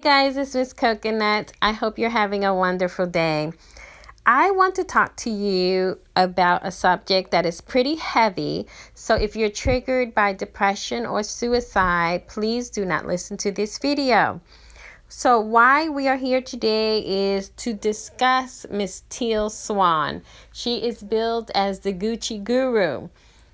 Guys, it's Miss Coconut. I hope you're having a wonderful day. I want to talk to you about a subject that is pretty heavy. So if you're triggered by depression or suicide, please do not listen to this video. So why we are here today is to discuss Miss TEALSWAN. She is billed as the Gucci Guru.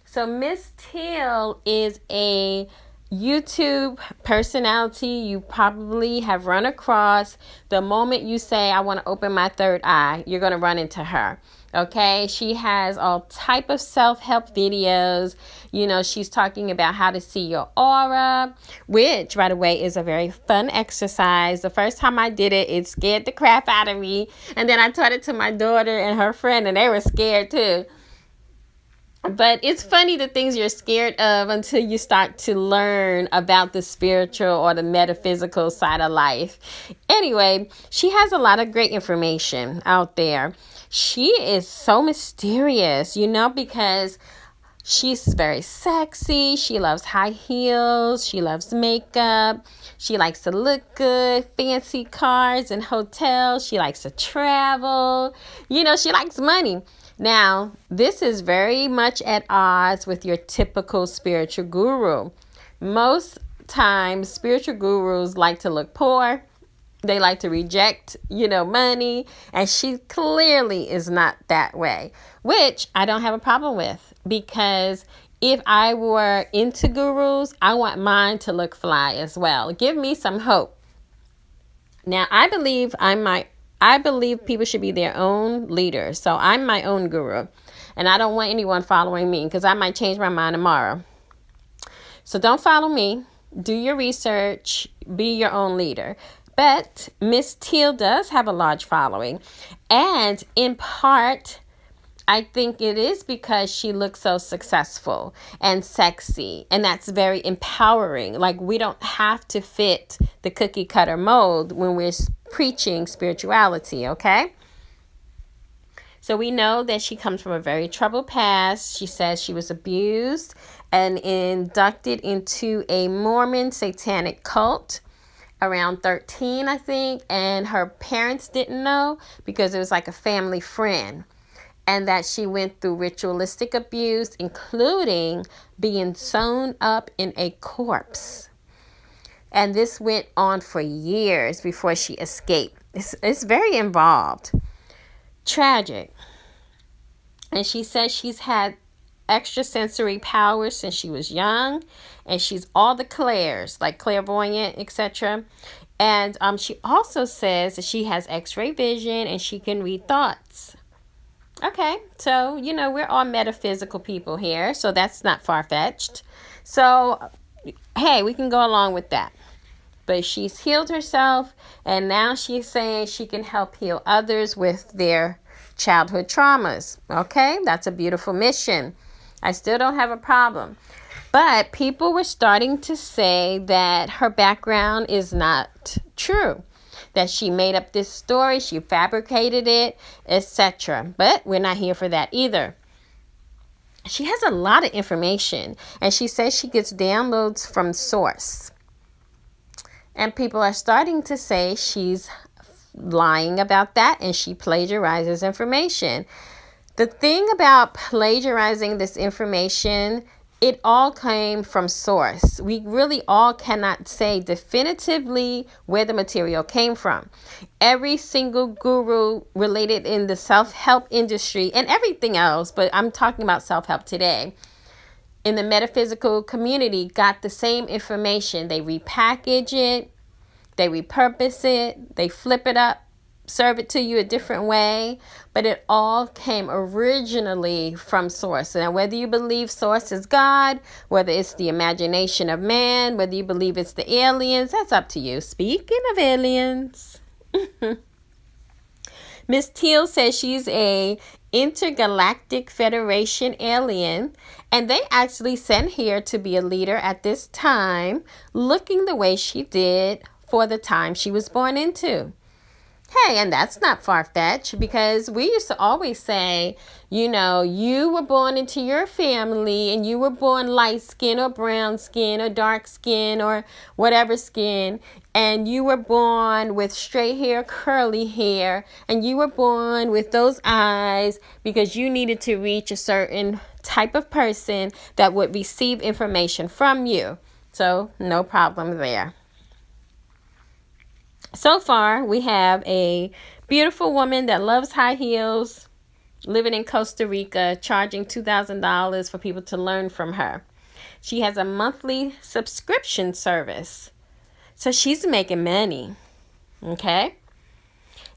So Miss Teal is a YouTube personality you probably have run across. The moment you say, I want to open my third eye, you're going to run into her. Okay, she has all type of self-help videos. You know, she's talking about how to see your aura, which, by the way, is a very fun exercise. The first time I did it, it scared the crap out of me. And then I taught it to my daughter and her friend, and they were scared too. But it's funny the things you're scared of until you start to learn about the spiritual or the metaphysical side of life. Anyway, she has a lot of great information out there. She is so mysterious, because she's very sexy. She loves high heels. She loves makeup. She likes to look good, fancy cars and hotels. She likes to travel. She likes money. Now, this is very much at odds with your typical spiritual guru. Most times, spiritual gurus like to look poor. They like to reject, money. And she clearly is not that way, which I don't have a problem with, because if I were into gurus, I want mine to look fly as well. Give me some hope. Now, I believe people should be their own leader. So I'm my own guru. And I don't want anyone following me, because I might change my mind tomorrow. So don't follow me. Do your research. Be your own leader. But Miss Teal does have a large following. And in part, I think it is because she looks so successful and sexy. And that's very empowering. Like, we don't have to fit the cookie cutter mold when we're preaching spirituality, okay? So we know that she comes from a very troubled past. She says she was abused and inducted into a Mormon satanic cult around 13, I think. And her parents didn't know because it was like a family friend. And that she went through ritualistic abuse, including being sewn up in a corpse. And this went on for years before she escaped. It's very involved. Tragic. And she says she's had extrasensory powers since she was young. And she's all the clairs, like clairvoyant, etc. And she also says that she has x-ray vision and she can read thoughts. Okay, so, we're all metaphysical people here, so that's not far-fetched. So, hey, we can go along with that. But she's healed herself, and now she's saying she can help heal others with their childhood traumas. Okay, that's a beautiful mission. I still don't have a problem. But people were starting to say that her background is not true, that she made up this story, she fabricated it, etc. But we're not here for that either. She has a lot of information, and she says she gets downloads from source. And people are starting to say she's lying about that, and she plagiarizes information. The thing about plagiarizing this information, it all came from source. We really all cannot say definitively where the material came from. Every single guru related in the self-help industry and everything else, but I'm talking about self-help today, in the metaphysical community got the same information. They repackage it, they repurpose it, they flip it up, serve it to you a different way, but it all came originally from source. And whether you believe source is God, whether it's the imagination of man, whether you believe it's the aliens, that's up to you. Speaking of aliens, Miss Teal says she's a intergalactic federation alien, and they actually sent her to be a leader at this time, looking the way she did for the time she was born into. Hey, and that's not far-fetched, because we used to always say, you were born into your family and you were born light skin or brown skin or dark skin or whatever skin, and you were born with straight hair, curly hair, and you were born with those eyes because you needed to reach a certain type of person that would receive information from you. So, no problem there. So far, we have a beautiful woman that loves high heels, living in Costa Rica, charging $2,000 for people to learn from her. She has a monthly subscription service, so she's making money. Okay?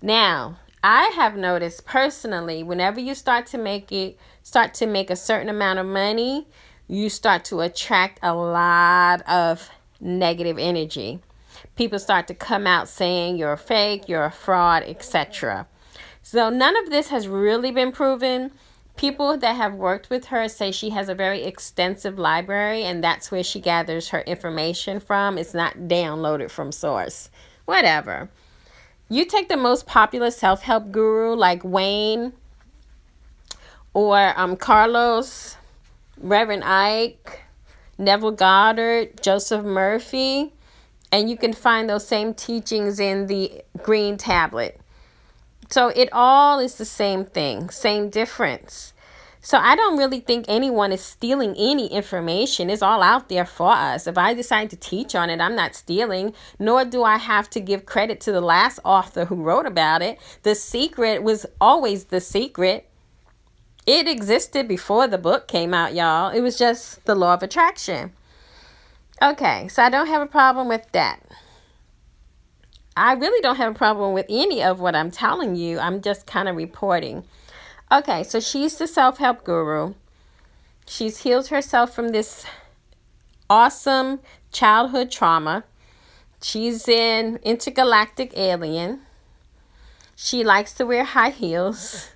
Now, I have noticed personally, whenever you start to make a certain amount of money, you start to attract a lot of negative energy. People start to come out saying you're a fake, you're a fraud, etc. So none of this has really been proven. People that have worked with her say she has a very extensive library, and that's where she gathers her information from. It's not downloaded from source. Whatever. You take the most popular self-help guru like Wayne or Carlos, Reverend Ike, Neville Goddard, Joseph Murphy, and you can find those same teachings in the green tablet. So it all is the same thing, same difference. So I don't really think anyone is stealing any information. It's all out there for us. If I decide to teach on it, I'm not stealing, nor do I have to give credit to the last author who wrote about it. The secret was always the secret. It existed before the book came out, y'all. It was just the law of attraction. Okay, so I don't have a problem with that. I really don't have a problem with any of what I'm telling you. I'm just kind of reporting. Okay, so she's the self-help guru. She's healed herself from this awesome childhood trauma. She's an intergalactic alien. She likes to wear high heels.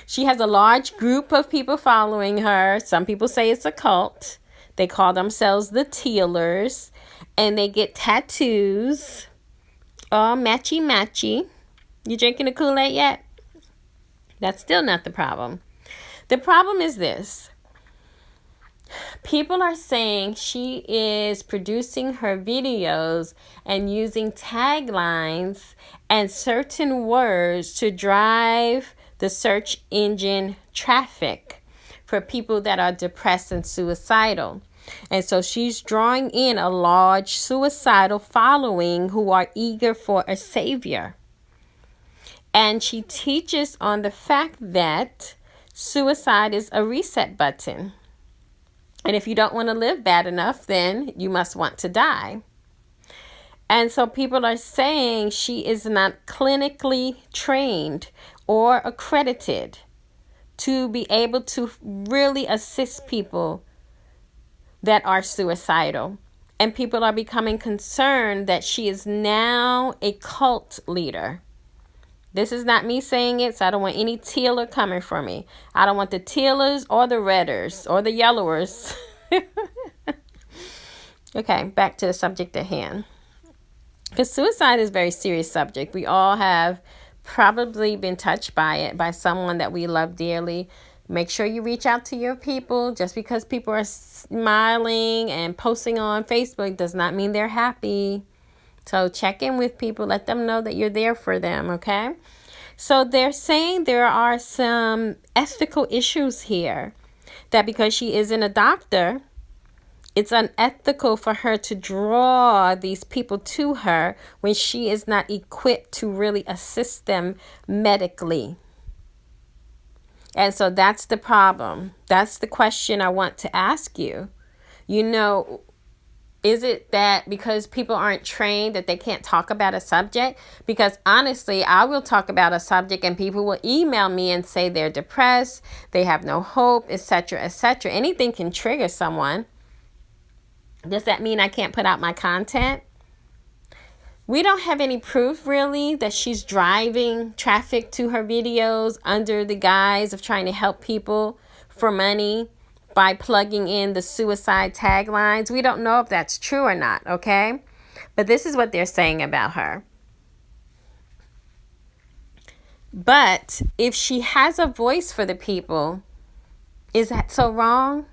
She has a large group of people following her. Some people say it's a cult. They call themselves the Tealers, and they get tattoos, all matchy-matchy. You drinking the Kool-Aid yet? That's still not the problem. The problem is this. People are saying she is producing her videos and using taglines and certain words to drive the search engine traffic for people that are depressed and suicidal. And so she's drawing in a large suicidal following who are eager for a savior. And she teaches on the fact that suicide is a reset button. And if you don't want to live bad enough, then you must want to die. And so people are saying she is not clinically trained or accredited to be able to really assist people that are suicidal. And people are becoming concerned that she is now a cult leader. This is not me saying it, so I don't want any tealer coming for me. I don't want the tealers or the redders or the yellowers. Okay, back to the subject at hand. Because suicide is a very serious subject. We all have probably been touched by it, by someone that we love dearly. Make sure you reach out to your people. Just because people are smiling and posting on Facebook does not mean they're happy. So check in with people. Let them know that you're there for them, okay? So they're saying there are some ethical issues here. That because she isn't a doctor, it's unethical for her to draw these people to her when she is not equipped to really assist them medically. And so that's the problem. That's the question I want to ask you. Is it that because people aren't trained that they can't talk about a subject? Because honestly, I will talk about a subject and people will email me and say they're depressed, they have no hope, etc., etc. Anything can trigger someone. Does that mean I can't put out my content? We don't have any proof really that she's driving traffic to her videos under the guise of trying to help people for money by plugging in the suicide taglines. We don't know if that's true or not, okay? But this is what they're saying about her. But if she has a voice for the people, is that so wrong?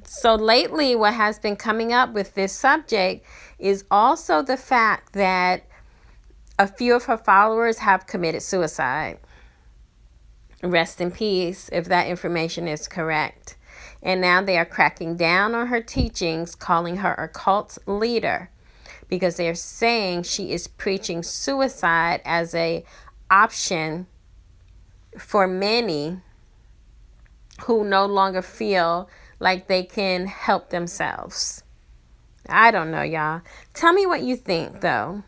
So lately, what has been coming up with this subject is also the fact that a few of her followers have committed suicide. Rest in peace, if that information is correct. And now they are cracking down on her teachings, calling her a cult leader, because they're saying she is preaching suicide as a option for many who no longer feel like they can help themselves. I don't know, y'all. Tell me what you think, though.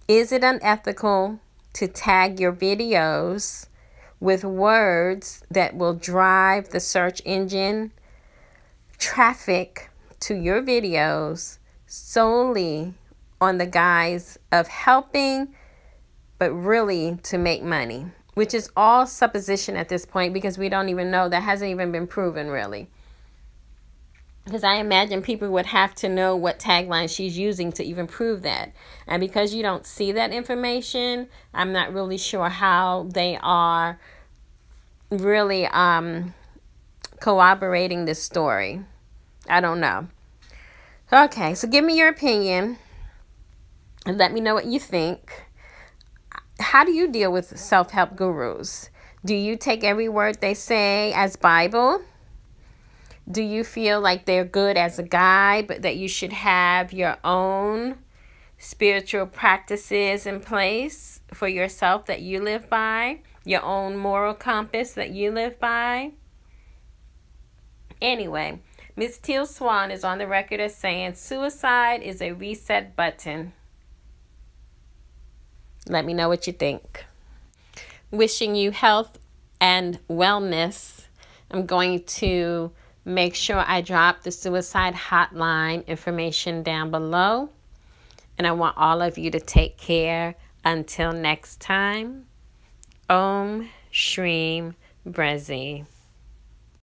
Is it unethical to tag your videos with words that will drive the search engine traffic to your videos solely on the guise of helping, but really to make money? Which is all supposition at this point, because we don't even know. That hasn't even been proven, really. Because I imagine people would have to know what tagline she's using to even prove that. And because you don't see that information, I'm not really sure how they are really corroborating this story. I don't know. Okay, so give me your opinion and let me know what you think. How do you deal with self-help gurus? Do you take every word they say as Bible? Do you feel like they're good as a guide, but that you should have your own spiritual practices in place for yourself that you live by? Your own moral compass that you live by? Anyway, Miss TEALSWAN is on the record as saying suicide is a reset button. Let me know what you think. Wishing you health and wellness. I'm going to make sure I drop the suicide hotline information down below. And I want all of you to take care. Until next time, Om Shreem Brezi.